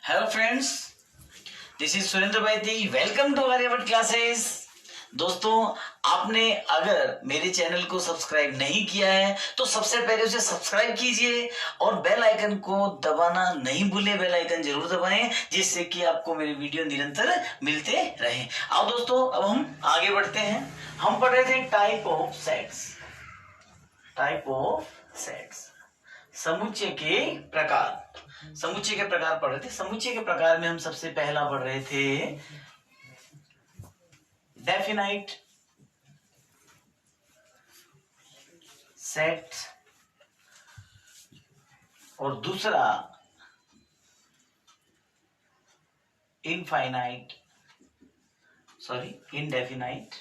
Hello friends, this is Surendra Baiti. Welcome to Aryabhatta classes. दोस्तों, आपने अगर मेरे चैनल को सब्सक्राइब नहीं किया है तो सबसे पहले उसे सब्सक्राइब कीजिए और बेल आइकन को दबाना नहीं भूले। बेल आइकन जरूर दबाएं जिससे कि आपको मेरे वीडियो निरंतर मिलते रहें। आओ दोस्तों, अब हम आगे बढ़ते हैं। हम पढ़ रहे थे type of sets. Type of sets, समुच्चय के प्रकार। समुच्चय के प्रकार पढ़ रहे थे। समुच्चय के प्रकार में हम सबसे पहला पढ़ रहे थे डेफिनाइट सेट और दूसरा infinite indefinite,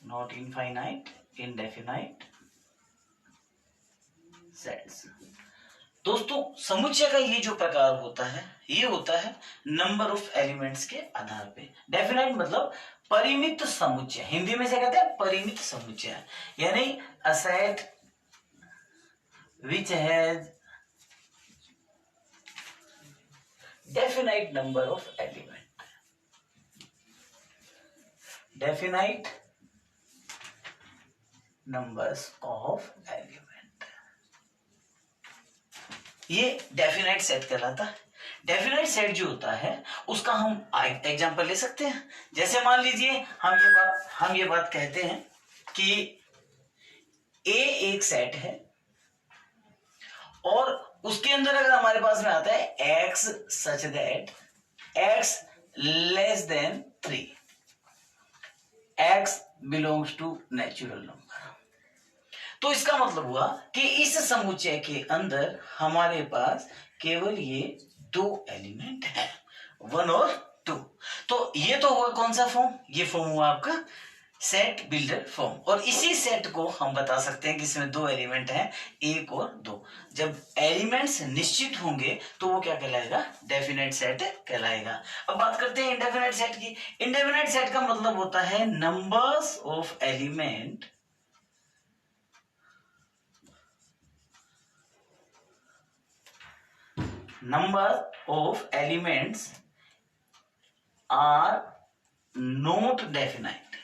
not infinite, indefinite sets. दोस्तों, समुच्चय का ये जो प्रकार होता है ये होता है नंबर ऑफ एलिमेंट्स के आधार पे। डेफिनाइट मतलब परिमित समुच्चय, हिंदी में से कहते हैं परिमित समुच्चय, यानी a set which has definite number of element. Definite numbers of element, ये डेफिनाइट सेट कहलाता है। डेफिनाइट सेट जो होता है उसका हम एग्जांपल ले सकते हैं। जैसे मान लीजिए हम ये बात कहते हैं कि ए एक सेट है और उसके अंदर अगर हमारे पास में आता है x such that x less than 3, x belongs to natural number, तो इसका मतलब हुआ कि इस समुच्चय के अंदर हमारे पास केवल ये दो एलिमेंट हैं, 1 और 2। तो ये तो हुआ कौन सा फॉर्म? ये फॉर्म हुआ आपका सेट बिल्डर फॉर्म। और इसी सेट को हम बता सकते हैं कि इसमें दो एलिमेंट हैं, 1 और 2। जब एलिमेंट्स निश्चित होंगे तो वो क्या कहलाएगा? डेफिनेट सेट कहलाएगा। अब बात करते हैं इंडेफिनेट सेट की। इंडेफिनेट सेट का मतलब होता है numbers of element number of elements are not definite,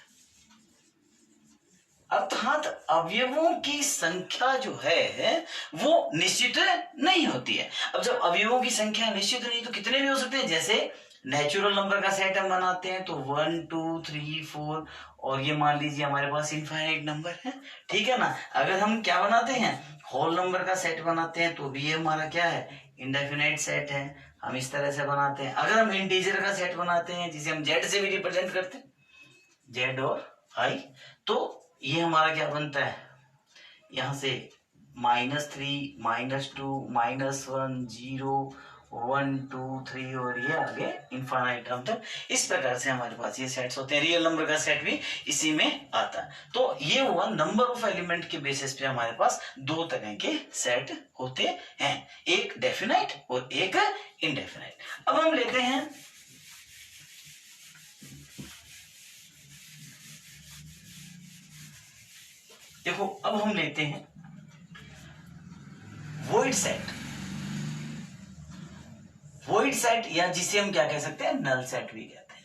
अर्थात अवयवों की संख्या जो है वो निश्चित नहीं होती है। अब जब अवयवों की संख्या निश्चित नहीं तो कितने भी हो सकते हैं। जैसे नेचुरल नंबर का सेट हम बनाते हैं तो 1 2 3 4, और ये मान लीजिए हमारे पास इनफाइनाइट नंबर है, ठीक है ना। अगर हम क्या बनाते हैं, होल नंबर का सेट बनाते हैं तो भी ये हमारा क्या है? इंडेफिनाइट सेट है। हम इस तरह से बनाते हैं। अगर हम इंटीजर का सेट बनाते हैं जिसे हम जेड से भी रिप्रेजेंट करते हैं, जेड और आई, तो ये हमारा क्या बनता है? यहां से -3 -2 -1 0 1 2 3 और ये आगे इनफाइनाइट टर्म तक। इस प्रकार से हमारे पास ये सेट्स होते हैं। रियल नंबर का सेट भी इसी में आता है। तो ये हुआ नंबर ऑफ एलिमेंट के बेसिस पे हमारे पास दो तरह के सेट होते हैं, एक डेफिनाइट और एक इनडेफिनाइट। अब हम लेते हैं देखो, अब हम लेते हैं वॉइड सेट। वॉइड सेट या जिसे हम क्या कह सकते हैं? नल सेट भी कहते हैं।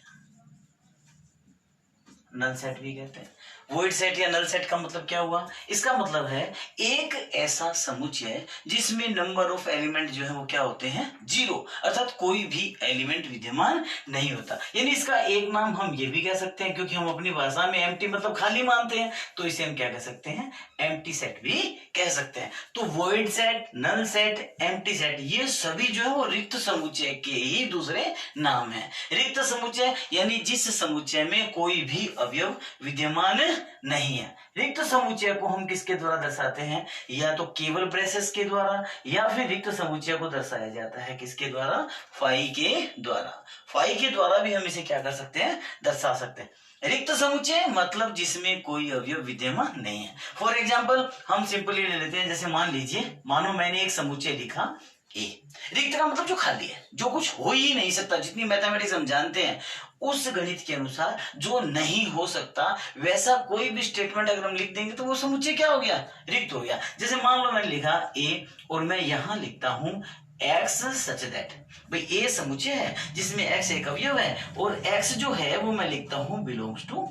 नल सेट भी कहते हैं। वॉइड सेट या नल सेट का मतलब क्या हुआ? इसका मतलब है एक ऐसा समुच्चय जिसमें नंबर ऑफ एलिमेंट जो है वो क्या होते हैं? 0, अर्थात कोई भी एलिमेंट विद्यमान नहीं होता। यानी इसका एक नाम हम ये भी कह सकते हैं, क्योंकि हम अपनी भाषा में एम्प्टी मतलब खाली मानते हैं, तो इसे हम क्या कह सकते हैं? एम्प्टी सेट भी कह सकते हैं। तो void set, null set, empty set, ये सभी जो है वो रिक्त समुच्चय के ही दूसरे नाम है। रिक्त समुच्चय यानी जिस समुच्चय में कोई भी अवयव विद्यमान नहीं है। रिक्त समुच्चय को हम किसके द्वारा दर्शाते हैं? या तो केवल ब्रेसेस के द्वारा, या फिर रिक्त समुच्चय को दर्शाया जाता है किसके द्वारा? फाई के द्वारा। फाई के द्वारा भी हम इसे क्या कर सकते हैं? दर्शा सकते हैं। रिक्त समुच्चय मतलब जिसमें कोई अवयव विद्यमान नहीं है। फॉर एग्जाम्पल हम सिंपली ले लेते हैं, जैसे मान लीजिए, मानो मैंने एक समुच्चय लिखा ए। रिक्त का मतलब जो खाली है, जो कुछ हो ही नहीं सकता। जितनी मैथमेटिक्स हम जानते हैं उस गणित के अनुसार जो नहीं हो सकता वैसा कोई भी स्टेटमेंट अगर हम लिख देंगे तो वो समुच्चय क्या हो गया? रिक्त हो गया। जैसे मान लो मैंने लिखा ए और मैं यहां लिखता हूं एक्स सच दैट, भाई ए समुच्चय है जिसमें एक्स एक अवयव है और एक्स जो है वो मैं लिखता हूं बिलोंग्स टू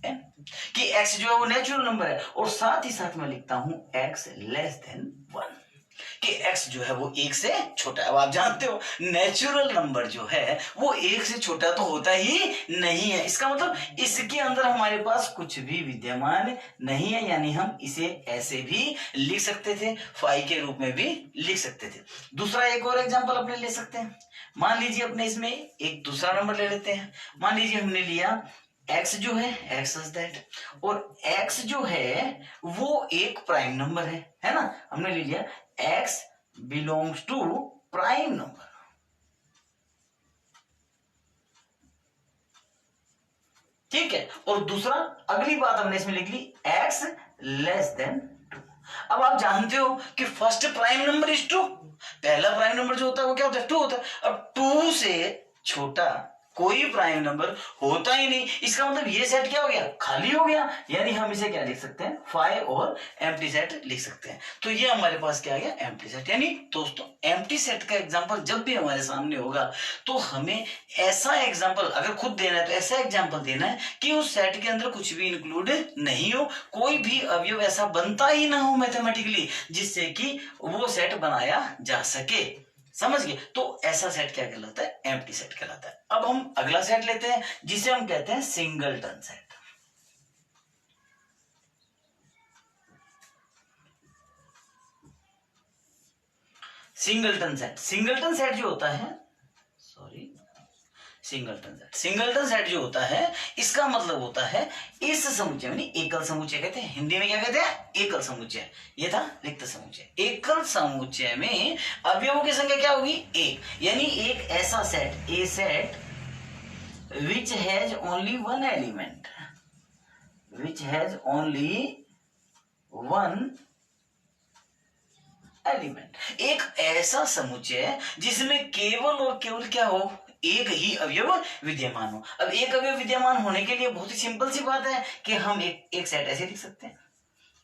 एन, कि एक्स जो है वो नेचुरल नंबर है और साथ ही साथ मैं लिखता हूं एक्स लेस देन 1, कि x जो है वो एक से छोटा है। अब आप जानते हो नेचुरल नंबर जो है वो एक से छोटा तो होता ही नहीं है, इसका मतलब इसके अंदर हमारे पास कुछ भी विद्यमान नहीं है, यानी हम इसे ऐसे भी लिख सकते थे, फाई के रूप में भी लिख सकते थे। दूसरा एक और एग्जांपल अपने ले सकते हैं। मान लीजिए अपने इसमें एक दूसरा नंबर ले लेते हैं। मान लीजिए हमने लिया x जो है x इज दैट, और x जो है वो एक प्राइम नंबर है ना, हमने ले लिया x belongs to prime number. ठीक है, और दूसरा अगली बात हमने इसमें लिख ली x लेस देन 2। अब आप जानते हो कि फर्स्ट प्राइम नंबर इज 2, पहला प्राइम नंबर जो होता है वो क्या होता है 2 होता है। अब 2 से छोटा कोई प्राइम नंबर होता ही नहीं, इसका मतलब ये सेट क्या हो गया, खाली हो गया, यानी हम इसे क्या लिख सकते हैं, फाइव और एम्प्टी सेट लिख सकते हैं। तो ये हमारे पास क्या आ गया, एम्प्टी सेट। यानी दोस्तों एम्प्टी सेट का एग्जांपल जब भी हमारे सामने होगा तो हमें ऐसा एग्जांपल अगर खुद देना है तो ऐसा एग्जांपल देना है कि उस सेट के अंदर कुछ भी इंक्लूड नहीं हो, कोई भी अवयव ऐसा बनता ही ना हो मैथमेटिकली जिससे कि वो सेट बनाया जा सके। समझ गए, तो ऐसा सेट क्या कहलाता है, एम्प्टी सेट कहलाता है। अब हम अगला सेट लेते हैं जिसे हम कहते हैं सिंगलटन सेट। सिंगलटन सेट जो होता है, सिंगलटन सेट जो होता है इसका मतलब होता है इस समुच्चय में, एकल समुच्चय कहते हैं, हिंदी में क्या कहते हैं, एकल समुच्चय। ये था रिक्त समुच्चय। एकल समुच्चय में अवयवों की संख्या क्या होगी, एक, यानी एक ऐसा set, A set which has only one element, which has only one element, एक ऐसा समुच्चय जिसमें केवल और केवल क्या हो, एक ही अवयव विद्यमान हो। अब एक अवयव विद्यमान होने के लिए बहुत ही सिंपल सी बात है कि हम एक सेट ऐसे लिख सकते हैं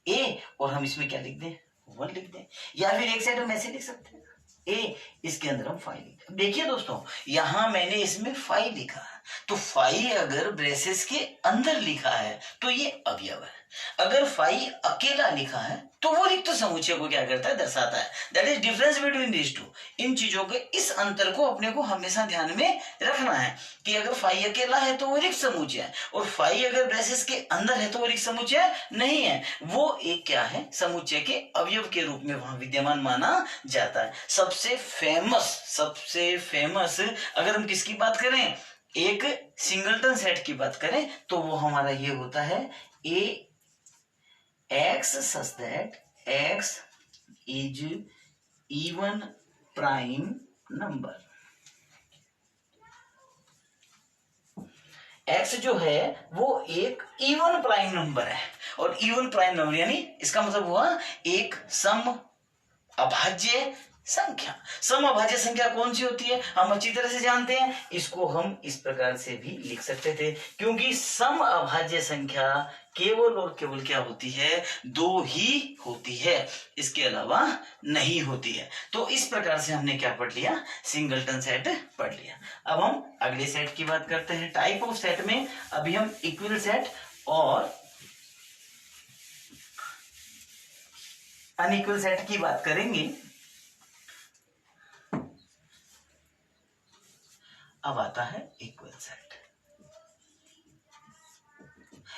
ए, और हम इसमें क्या लिख दें, 1 लिख दें, या फिर एक सेट हम ऐसे लिख सकते हैं ए, इसके अंदर हम 5 लिख दें। देखिए दोस्तों यहां मैंने इसमें 5 लिखा है, तो 5 अगर ब्रेसेस के अंदर लिखा है तो ये अवयव है, अगर 5 अकेला लिखा है तो वो रिक्त समुच्चय को क्या करता है, दर्शाता है। That is difference between these two. इन चीजों के इस अंतर को अपने को हमेशा ध्यान में रखना है कि अगर 5 अकेला है तो वो रिक्त समुच्चय है, और 5 अगर ब्रेसेस के अंदर है तो वो रिक्त समुच्चय नहीं है, वो एक क्या है, समुच्चय के अवयव के रूप में वहां विद्यमान माना जाता है। सबसे फेमस अगर हम किसकी बात करें, एक सिंगलटन सेट की बात करें तो वो हमारा ये होता है ए x such that x is even prime number। x जो है वो एक इवन प्राइम नंबर है, और इवन प्राइम नंबर यानी इसका मतलब हुआ एक सम अभाज्य संख्या। सम अभाज्य संख्या कौन सी होती है, हम अच्छी तरह से जानते हैं, इसको हम इस प्रकार से भी लिख सकते थे, क्योंकि सम अभाज्य संख्या केवल और केवल क्या होती है, 2 ही होती है, इसके अलावा नहीं होती है। तो इस प्रकार से हमने क्या पढ़ लिया, सिंगलटन सेट पढ़ लिया। अब हम अगले सेट की बात करते हैं। टाइप ऑफ सेट में अभी हम इक्वल सेट और अनइक्वल सेट की बात करेंगे। अब आता है इक्वल सेट।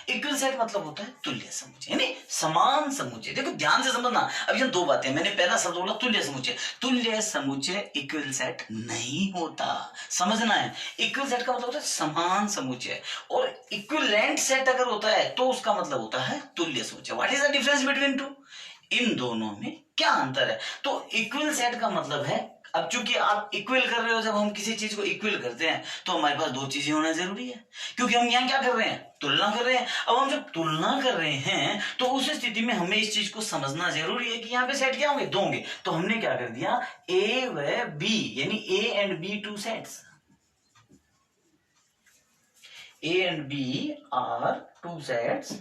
इक्वल सेट मतलब होता है तुल्य समुच्चय, यानी समान समुच्चय। देखो ध्यान से समझना, अब ये 2 बातें, मैंने पहला शब्द बोला तुल्य समुच्चय, तुल्य समुच्चय इक्वल सेट नहीं होता, समझना है। इक्वल सेट का मतलब होता है समान समुच्चय, और इक्विवेलेंट सेट अगर होता है तो उसका मतलब होता है तुल्य समुच्चय। What is the difference between two, इन दोनों में क्या अंतर है। तो इक्वल सेट का मतलब है, अब चूंकि आप इक्वल कर रहे हो, जब हम किसी चीज को इक्वल करते हैं तो हमारे पास 2 चीजें होना जरूरी है, क्योंकि हम यहाँ क्या कर रहे हैं, तुलना कर रहे हैं। अब हम जब तुलना कर रहे हैं तो उस स्थिति में हमें इस चीज को समझना जरूरी है कि यहाँ पे सेट क्या होंगे, 2 होंगे। तो हमने क्या कर दिया, ए व बी, यानी A and B 2 sets, A and B are 2 sets,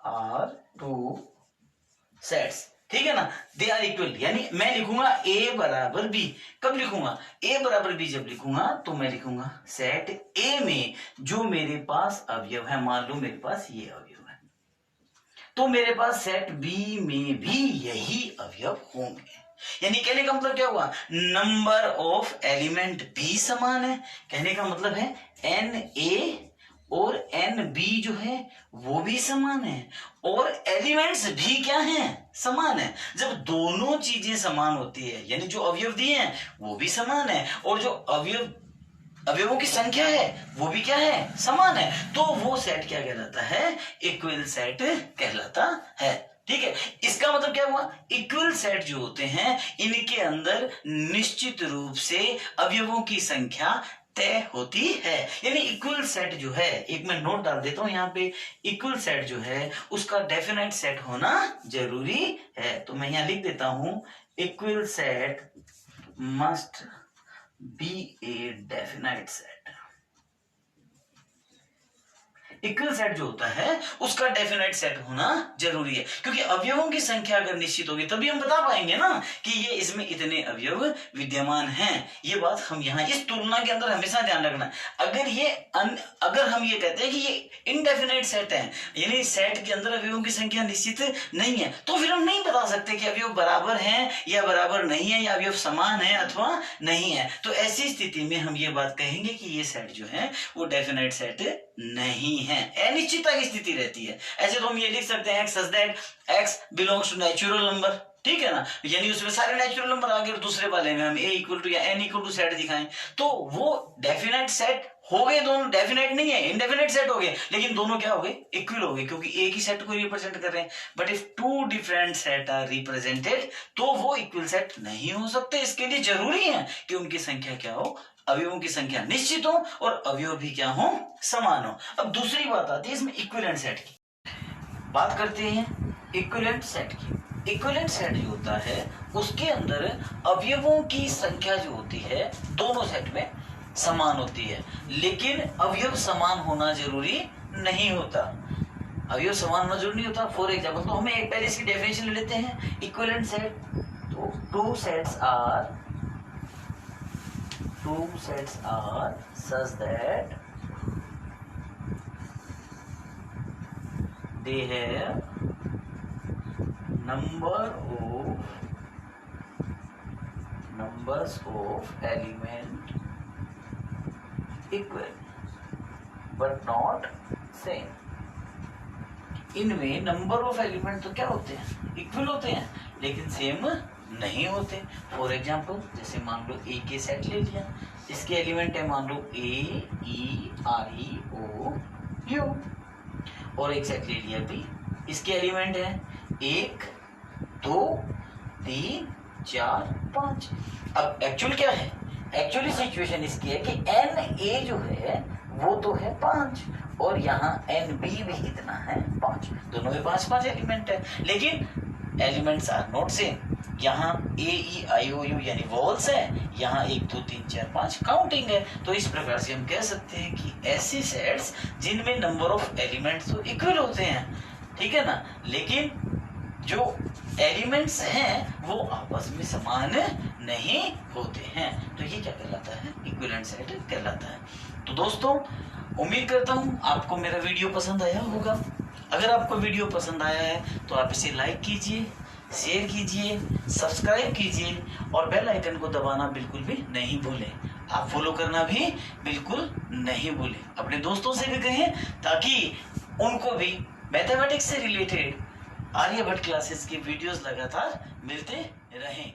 are 2 sets. ठीक है ना, दे आर इक्वल, यानी मैं लिखूंगा ए बराबर बी। कब लिखूंगा? ए बराबर बी जब लिखूंगा तो मैं लिखूंगा सेट ए में जो मेरे पास अवयव है, मान लो मेरे पास ये अवयव है, तो मेरे पास सेट बी में भी यही अवयव होंगे। यानी कहने का मतलब क्या हुआ, नंबर ऑफ एलिमेंट भी समान है। कहने का मतलब है एन ए और एन बी जो है वो भी समान है, और एलिमेंट्स भी क्या हैं, समान है। जब दोनों चीजें समान होती है, यानी जो अवयव दिए हैं वो भी समान है, और जो अवयवों की संख्या है वो भी क्या है, समान है, तो वो सेट क्या कहलाता है, इक्वल सेट कहलाता है। ठीक है, इसका मतलब क्या हुआ, इक्वल सेट जो होते हैं इनके अंदर निश्चित रूप से अवयवों की संख्या तय होती है। यानी इक्वल सेट जो है, एक मैं नोट डाल देता हूं यहाँ पे, इक्वल सेट जो है उसका डेफिनेट सेट होना जरूरी है। तो मैं यहां लिख देता हूं, equal set must be a definite set. Equal set जो होता है उसका डेफिनेट सेट होना जरूरी है, क्योंकि अवयवों की संख्या अगर निश्चित होगी तभी हम बता पाएंगे ना कि ये इसमें इतने अवयव विद्यमान हैं। ये बात हम यहाँ इस तुलना के अंदर हमेशा ध्यान रखना। अगर हम ये कहते हैं कि ये इनडेफिनेट सेट है, यानी सेट के अंदर अवयवों की संख्या निश्चित नहीं है, तो फिर हम नहीं बता सकते कि अवयव बराबर हैं या बराबर नहीं है, या अवयव समान है अथवा नहीं है। तो ऐसी स्थिति में हम ये बात कहेंगे कि ये सेट जो है वो डेफिनेट सेट नहीं है, अनिश्चितता की स्थिति रहती है। ऐसे तो हम ये लिख सकते हैं such that x belongs to natural number, ठीक है ना, यानी उसमें सारे नेचुरल नंबर आगे और दूसरे वाले में हम a इक्वल टू या n इक्वल टू सेट दिखाएं, तो वो डेफिनेट सेट हो गए। दोनों डेफिनेट नहीं है, इनडेफिनेट सेट हो गए, लेकिन दोनों क्या हो गए, इक्वल हो गए, क्योंकि एक ही सेट को रिप्रेजेंट कर रहे हैं। But if two different set are represented तो वो इक्वल सेट नहीं हो सकते। इसके लिए जरूरी है कि उनकी संख्या क्या हो, अवयवों की संख्या निश्चित हो और अवयव भी क्या हो, समान हो। अब दूसरी बात आती है इसमें इक्विवेलेंट सेट की। बात करते हैं इक्विवेलेंट सेट की। इक्विवेलेंट सेट जो होता है उसके अंदर अवयवों की संख्या जो होती है दोनों सेट में समान होती है, लेकिन अवयव समान होना जरूरी नहीं होता। अवयव समान होना जरूरी नहीं होता। फॉर एग्जाम्पल, तो हमें एक पहले इसकी डेफिनेशन ले लेते हैं। इक्विवेलेंट सेट, तो two sets are such that they have numbers of element equal but not same। इनमें नंबर ऑफ एलिमेंट तो क्या होते हैं, इक्वल होते हैं, लेकिन सेम नहीं होते। फॉर एग्जाम्पल, जैसे मान लो ए के सेट ले लिया, इसके एलिमेंट है मान लो ए E R E O you, और एक सेट ले लिया बी, इसके एलिमेंट है 1 2 3 4 5। अब एक्चुअल क्या है, एक्चुअली सिचुएशन इसकी है कि एन ए जो है वो तो है 5 और यहाँ एन बी भी कितना है 5, दोनों में 5 एलिमेंट है, लेकिन एलिमेंट्स आर नॉट सेम। यहाँ ए ई आई ओ यू यानी वॉल्स है, यहाँ 1 2 3 4 5 काउंटिंग है। तो इस प्रकार से हम कह सकते हैं कि ऐसे सेट्स जिनमें नंबर ऑफ एलिमेंट्स तो इक्वल होते हैं, ठीक है ना, लेकिन जो एलिमेंट्स हैं वो आपस में समान नहीं होते हैं, तो ये क्या कहलाता है, इक्विवेलेंट सेट कहलाता है। तो दोस्तों, उम्मीद करता हूँ आपको मेरा वीडियो पसंद आया होगा। अगर आपको वीडियो पसंद आया है तो आप इसे लाइक कीजिए, शेयर कीजिए, सब्सक्राइब कीजिए और बेल आइकन को दबाना बिल्कुल भी नहीं भूलें। आप फॉलो करना भी बिल्कुल नहीं भूलें। अपने दोस्तों से भी कहें ताकि उनको भी मैथमेटिक्स से रिलेटेड आर्यभट्ट क्लासेस की वीडियोस लगातार मिलते रहें।